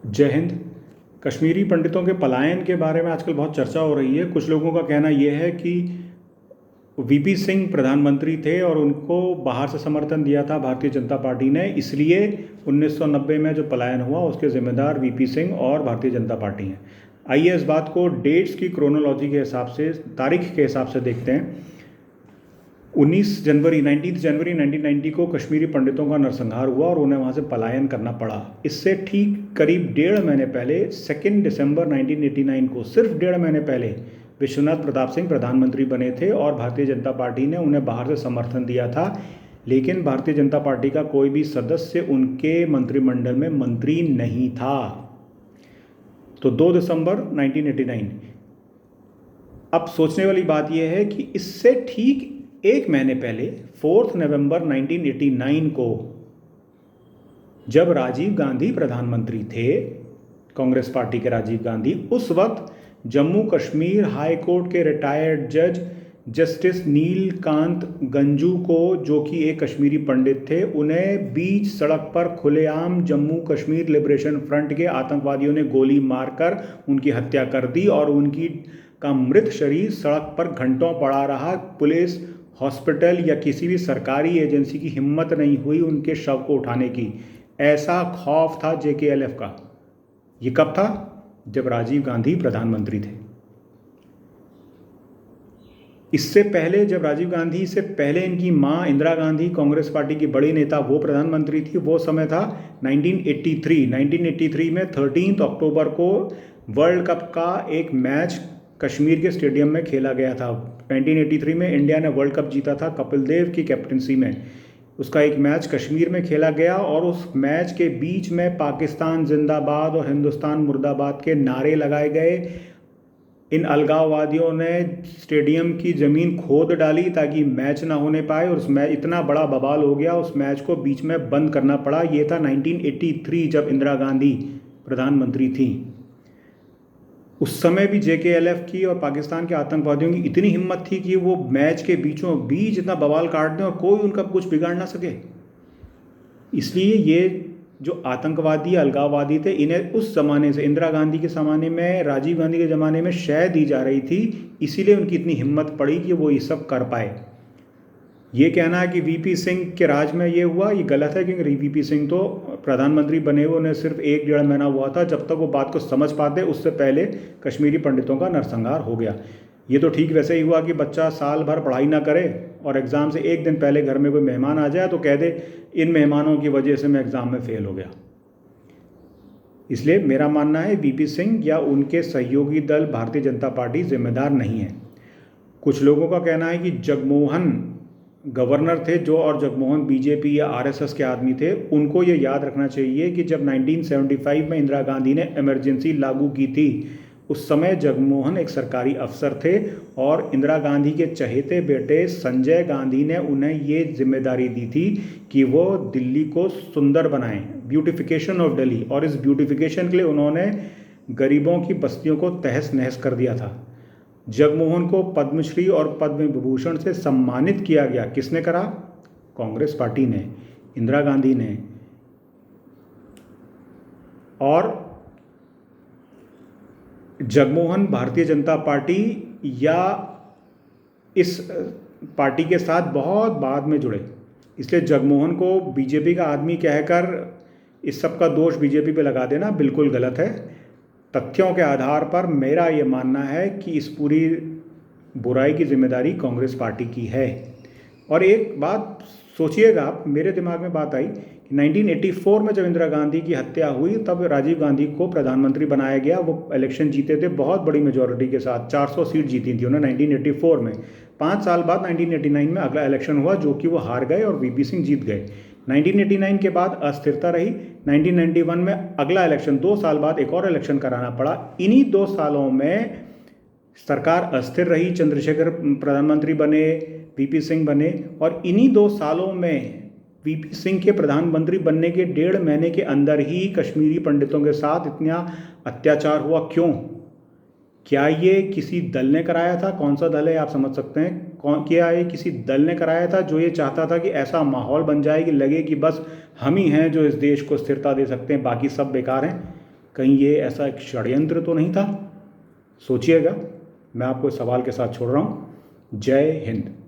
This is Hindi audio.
जय हिंद। कश्मीरी पंडितों के पलायन के बारे में आजकल बहुत चर्चा हो रही है। कुछ लोगों का कहना यह है कि वीपी सिंह प्रधानमंत्री थे और उनको बाहर से समर्थन दिया था भारतीय जनता पार्टी ने, इसलिए 1990 में जो पलायन हुआ उसके जिम्मेदार वीपी सिंह और भारतीय जनता पार्टी हैं। आइए इस बात को डेट्स की क्रोनोलॉजी के हिसाब से, तारीख के हिसाब से देखते हैं। 19 जनवरी 1990 को कश्मीरी पंडितों का नरसंहार हुआ और उन्हें वहाँ से पलायन करना पड़ा। इससे ठीक करीब 1.5 महीने पहले 2 दिसंबर 1989 को, सिर्फ 1.5 महीने पहले, विश्वनाथ प्रताप सिंह प्रधानमंत्री बने थे और भारतीय जनता पार्टी ने उन्हें बाहर से समर्थन दिया था, लेकिन भारतीय जनता पार्टी का कोई भी सदस्य उनके मंत्रिमंडल में मंत्री नहीं था। तो 2 दिसंबर 1989। अब सोचने वाली बात यह है कि इससे ठीक 1 महीने पहले 4 नवंबर 1989 को, जब राजीव गांधी प्रधानमंत्री थे, कांग्रेस पार्टी के राजीव गांधी, उस वक्त जम्मू कश्मीर हाई कोर्ट के रिटायर्ड जज जस्टिस नीलकांत गंजू को, जो कि एक कश्मीरी पंडित थे, उन्हें बीच सड़क पर खुलेआम जम्मू कश्मीर लिबरेशन फ्रंट के आतंकवादियों ने गोली मारकर उनकी हत्या कर दी और उनकी का मृत शरीर सड़क पर घंटों पड़ा रहा। पुलिस, हॉस्पिटल या किसी भी सरकारी एजेंसी की हिम्मत नहीं हुई उनके शव को उठाने की। ऐसा खौफ था JKLF का। ये कब था? जब राजीव गांधी प्रधानमंत्री थे। इससे पहले, जब राजीव गांधी से पहले इनकी मां इंदिरा गांधी, कांग्रेस पार्टी की बड़ी नेता, वो प्रधानमंत्री थी, वो समय था 1983। 1983 में 13 अक्टूबर को वर्ल्ड कप का एक मैच कश्मीर के स्टेडियम में खेला गया था। 1983 में इंडिया ने वर्ल्ड कप जीता था कपिल देव की कैप्टनसी में। उसका एक मैच कश्मीर में खेला गया और उस मैच के बीच में पाकिस्तान जिंदाबाद और हिंदुस्तान मुर्दाबाद के नारे लगाए गए। इन अलगाववादियों ने स्टेडियम की ज़मीन खोद डाली ताकि मैच ना होने पाए और उस मैच इतना बड़ा बवाल हो गया, उस मैच को बीच में बंद करना पड़ा। ये था 1983, जब इंदिरा गांधी प्रधानमंत्री थी। उस समय भी JKLF की और पाकिस्तान के आतंकवादियों की इतनी हिम्मत थी कि वो मैच के बीचों बीच इतना बवाल काट दें और कोई उनका कुछ बिगाड़ ना सके। इसलिए ये जो आतंकवादी, अलगाववादी थे, इन्हें उस ज़माने से, इंदिरा गांधी के ज़माने में, राजीव गांधी के ज़माने में शय दी जा रही थी, इसीलिए उनकी इतनी हिम्मत पड़ी कि वो ये सब कर पाए। ये कहना है कि वीपी सिंह के राज में ये हुआ, ये गलत है, क्योंकि वीपी सिंह तो प्रधानमंत्री बने हुए उन्हें सिर्फ 1-1.5 महीना हुआ था। जब तक वो बात को समझ पाते, उससे पहले कश्मीरी पंडितों का नरसंहार हो गया। ये तो ठीक वैसे ही हुआ कि बच्चा साल भर पढ़ाई ना करे और एग्ज़ाम से एक दिन पहले घर में कोई मेहमान आ जाए तो कह दे, इन मेहमानों की वजह से मैं एग्ज़ाम में फ़ेल हो गया। इसलिए मेरा मानना है वीपी सिंह या उनके सहयोगी दल भारतीय जनता पार्टी जिम्मेदार नहीं है। कुछ लोगों का कहना है कि जगमोहन गवर्नर थे जो, और जगमोहन BJP या RSS के आदमी थे। उनको ये याद रखना चाहिए कि जब 1975 में इंदिरा गांधी ने इमरजेंसी लागू की थी, उस समय जगमोहन एक सरकारी अफसर थे और इंदिरा गांधी के चहेते बेटे संजय गांधी ने उन्हें ये जिम्मेदारी दी थी कि वो दिल्ली को सुंदर बनाएं, ब्यूटिफिकेशन ऑफ दिल्ली। और इस ब्यूटिफिकेशन के लिए उन्होंने गरीबों की बस्तियों को तहस नहस कर दिया था। जगमोहन को पद्मश्री और पद्म विभूषण से सम्मानित किया गया। किसने करा? कांग्रेस पार्टी ने, इंदिरा गांधी ने। और जगमोहन भारतीय जनता पार्टी या इस पार्टी के साथ बहुत बाद में जुड़े, इसलिए जगमोहन को BJP का आदमी कहकर इस सब का दोष BJP पे लगा देना बिल्कुल गलत है। तथ्यों के आधार पर मेरा ये मानना है कि इस पूरी बुराई की जिम्मेदारी कांग्रेस पार्टी की है। और एक बात सोचिएगा आप, मेरे दिमाग में बात आई कि 1984 में जब इंदिरा गांधी की हत्या हुई, तब राजीव गांधी को प्रधानमंत्री बनाया गया। वो इलेक्शन जीते थे बहुत बड़ी मेजॉरिटी के साथ, 400 सीट जीती थी उन्होंने 1984 में। 5 साल बाद 1989 में अगला इलेक्शन हुआ, जो कि वो हार गए और वीपी सिंह जीत गए। 1989 के बाद अस्थिरता रही। 1991 में अगला इलेक्शन, 2 साल बाद एक और इलेक्शन कराना पड़ा। इन्हीं 2 सालों में सरकार अस्थिर रही, चंद्रशेखर प्रधानमंत्री बने, वीपी सिंह बने, और इन्हीं 2 सालों में वीपी सिंह के प्रधानमंत्री बनने के 1.5 महीने के अंदर ही कश्मीरी पंडितों के साथ इतना अत्याचार हुआ। क्यों? क्या ये किसी दल ने कराया था? कौन सा दल है आप समझ सकते हैं। क्या ये किसी दल ने कराया था जो ये चाहता था कि ऐसा माहौल बन जाए कि लगे कि बस हम ही हैं जो इस देश को स्थिरता दे सकते हैं, बाकी सब बेकार हैं? कहीं ये ऐसा एक षड्यंत्र तो नहीं था? सोचिएगा। मैं आपको इस सवाल के साथ छोड़ रहा हूँ। जय हिंद।